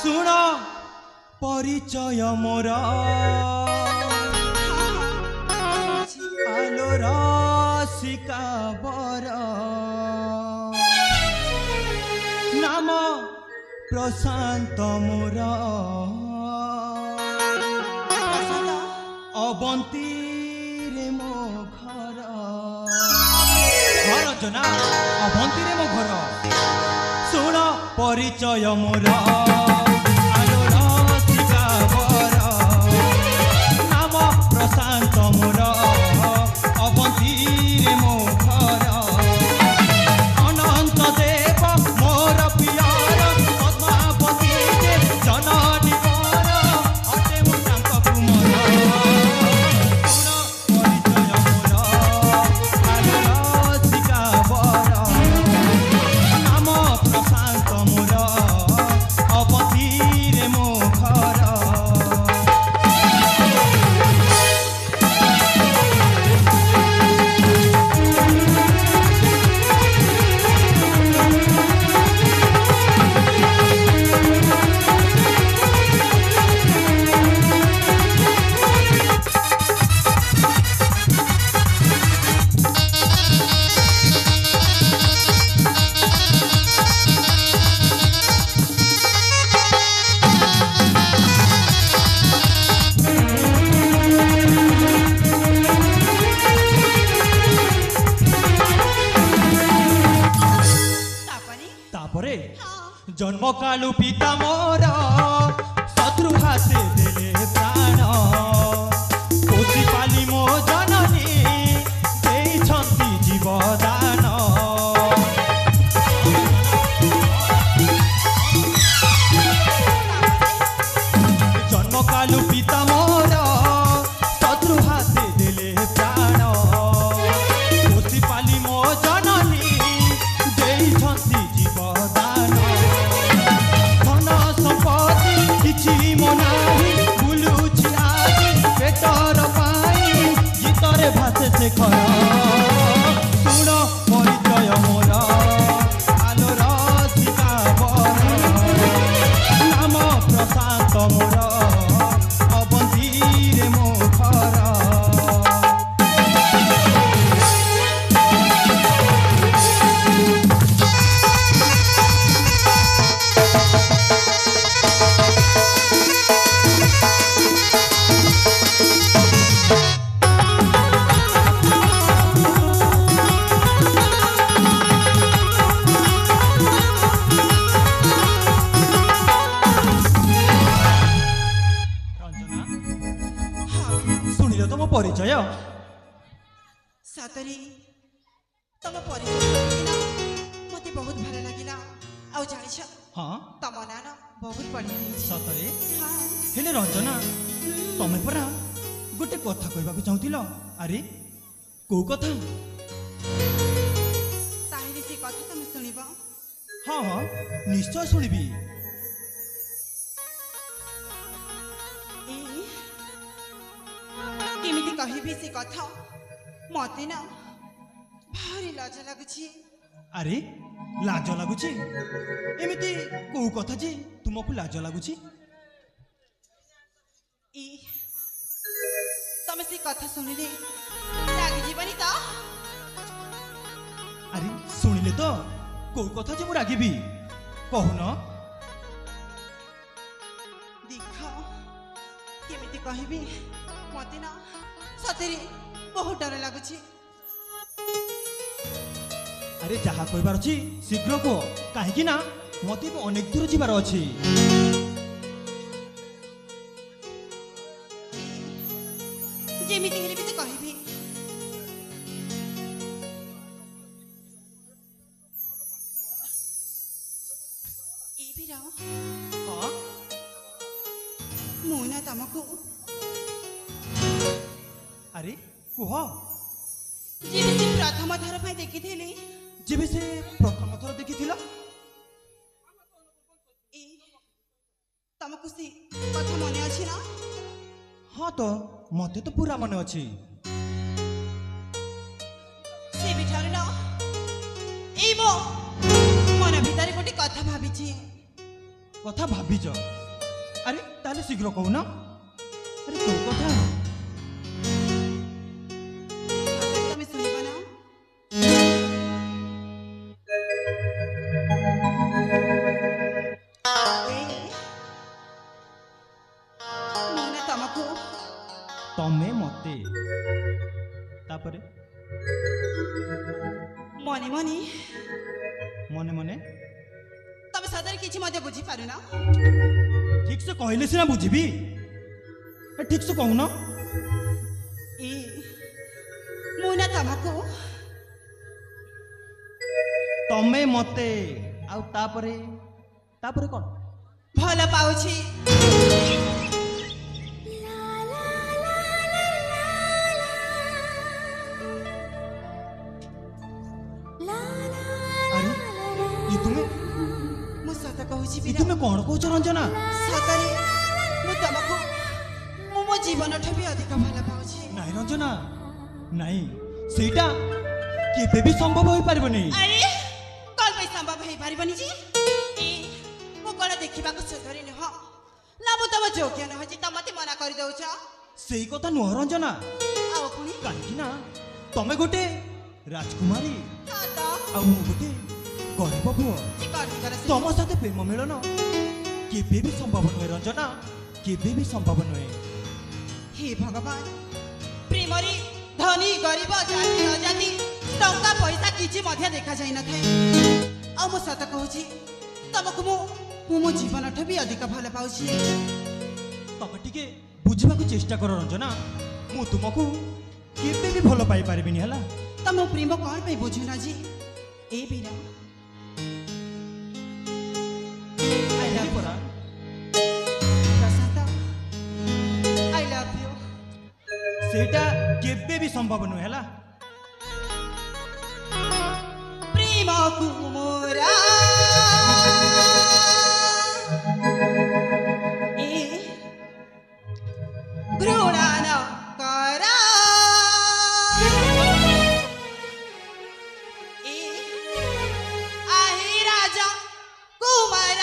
शुण परिचय मोर आलो रसिका बर नाम प्रशांत मोर अवंती रे मो घर घर जना अवंती रे मो घर शुण परिचय मोर आलो रसिका बर नाम प्रशांत मोर अवंती रे मो घर अनंत देव मोर पियर पद्मावती जे जननी मोर अटे मो तांक कुमार शुण परिचय मोर आलो रसिका बर नाम प्रशांत मोर अवंती रे मो घर जन्म कालु पिता मोर शत्रु हाथे देले प्राण कोसी पाली मो जननी देइछन्ति जीवदान जन्म कालु पिता मोर शत्रु हाथे देले प्राण कोसी पाली मो जननी देइछन्ति जीवदान किछि मनाही बुलुछि आजी पेटर पाई गीतरे भाषे से खर शुण परिचय मोर आलो रसिका बर नाम प्रशांत मोर अवंती रे मो घर परिचय सतरी तम परिचय मते बहुत भल लागिला आ जानिछ हां तम नाना बहुत बढ़िया है सतरे हां हेले रंजना तमे परा गोटे कथा कहबा को चाहतिलो अरे को कथा ताहिरी से कथा तुम सुनिबो हां हां निश्चय सुनिबी केमिति कहिबी से कथा मते ना भारी लाज लागुछि अरे लाज लागुछि एमिति को कथा जे तुमको लाज लागुछि ई तमे से कथा सुनिले लाग जीवनी त अरे सुनिले तो को कथा जे मु रागिबी कहू न देखा केमिति कहिबी मते ना सतरी बहुत डर लागुछि अरे जहा कहबार अछि शीघ्र को काहे कि ना मते अनेक दूर जीवार अछि जेमिति हेले भी तो कहिबी ए भी राव हां मुना तमको अरे कुह जेबे से प्रथम थर भाई देखिथिली जेबे से प्रथम थर देखिथिला ए तमको से कथा मने अछि ना हाँ तो मते तो पूरा मन अछि से बिठार ना ए मो मन भीतर गोटे कथा भाबिछि କଥା ଭାବିଛ ଆରେ ତାହେଲେ ଶୀଘ୍ର କହୁନ ଆରେ ତୋ କଥା ତମେ ଶୁଣିବ ନା ମୁଁ ନା ତମକୁ ତମେ ମତେ ତାପରେ ମନେ ମନେ ମନେ ମନେ ତମେ ସତରେ କିଛି ମଧ୍ୟ ବୁଝିପାରୁନ ଠିକ ସେ କହିଲେ ସିନା ବୁଝିବି ଠିକ ସେ କହୁନ ଏ ମୁଁ ନା ତମକୁ ତମେ ମତେ ଆଉ ତାପରେ ତାପରେ କଣ ଭଲ ପାଉଛି ଆରେ ଇଏ ତୁମେ ମୁଁ ସତ କହୁଛି ଇଏ ତୁମେ କଣ କହୁଛ ରଞ୍ଜନା ସତରେ ମୁଁ ତମକୁ ମୁଁ ମୋ ଜୀବନଠୁ ବି ଅଧିକ ଭଲ ପାଉଛି ନାଇଁ ରଞ୍ଜନା ନାଇଁ ସେଇଟା କେବେ ବି ସମ୍ଭବ ହୋଇପାରିବନି ଆରେ କଣ ପାଇଁ ସମ୍ଭବ ହେଇପାରିବନି ଯେ ମୁଁ କଣ ଦେଖିବାକୁ ସୁନ୍ଦରୀ ନୁହଁ ନା ମୁଁ ତମ ଯୋଗ୍ୟ ନୁହଁ ଯେ ତମେ ମତେ ମନା କରିଦଉଛ ସେଇ କଥା ନୁହଁ ରଞ୍ଜନା ଆଉ ପୁଣି କାହିଁକି ନା ତମେ ଗୋଟେ ରାଜକୁମାରୀ ହଁ ତ ଆଉ ମୁଁ ଗୋଟେ ଗରିବ ପୁଅ ଯେ କଣ ତମ ସାଥେ ପ୍ରେମ ମିଳନ କେବେ ବି ସମ୍ଭବ ନୁହେଁ ରଞ୍ଜନା କେବେ ବି ସମ୍ଭବ ନୁହେଁ ହେ ଭଗବାନ ପ୍ରେମରେ ଧନୀ ଗରିବ ଜାତି ଅଜାତି ଟଙ୍କା ପଇସା କିଛି ମଧ୍ୟ ଦେଖାଯାଇ ନଥାଏ ଆଉ ମୁଁ ସତ କହୁଛି ତମକୁ ମୁଁ ମୋ ଜୀବନଠୁ ବି ଅଧିକ ଭଲ ପାଉଛି ତମେ ଟିକେ ବୁଝିବାକୁ ଚେଷ୍ଟା କର ରଞ୍ଜନା ମୁଁ ତୁମକୁ କେବେ ବି ଭଲ ପାଇପାରିବିନି ହେଲା ତମ ପ୍ରେମ କଣ ପାଇଁ ବୁଝୁନ ଯେ ଏ ବିନା I love you. ପରା ପ୍ରଶାନ୍ତ I love you. ସେଇଟା କେବେ ବି ସମ୍ଭବ ନୁହେଁ ହେଲା ପ୍ରେମକୁ ମୋରା ଏ ଘୃଣା ନ କର ଏ ଆହେ ରାଜା କୁମାର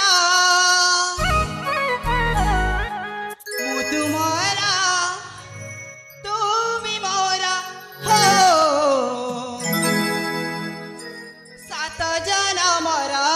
ମୁଁ ତୁମର তুমি মোরা হো সাত জনমরা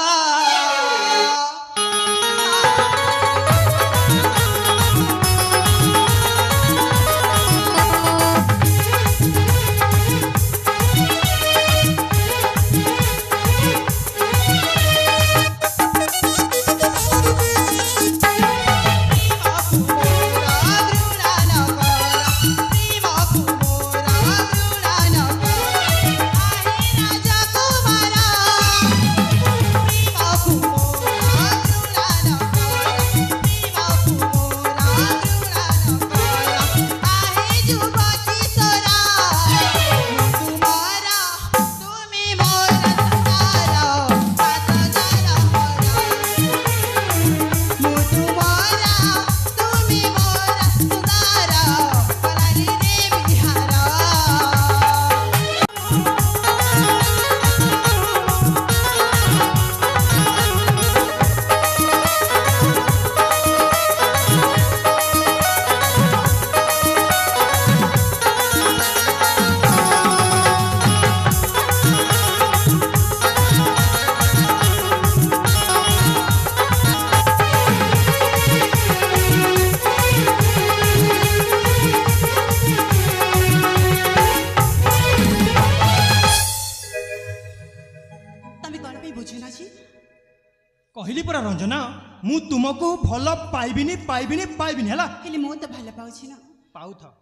କହିଲି ପରା ରଞ୍ଜନା ମୁଁ ତୁମକୁ ଭଲ ପାଇବିନି ପାଇବିନି ପାଇବିନି ହେଲା ହେଲେ ମୁଁ ତ ଭଲ ପାଉଛି ନା ପାଉଥାଅ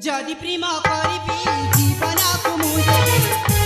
ଯଦି ପ୍ରେମ କରିବି ଜୀବନକୁ ମୁଁ ଦେବି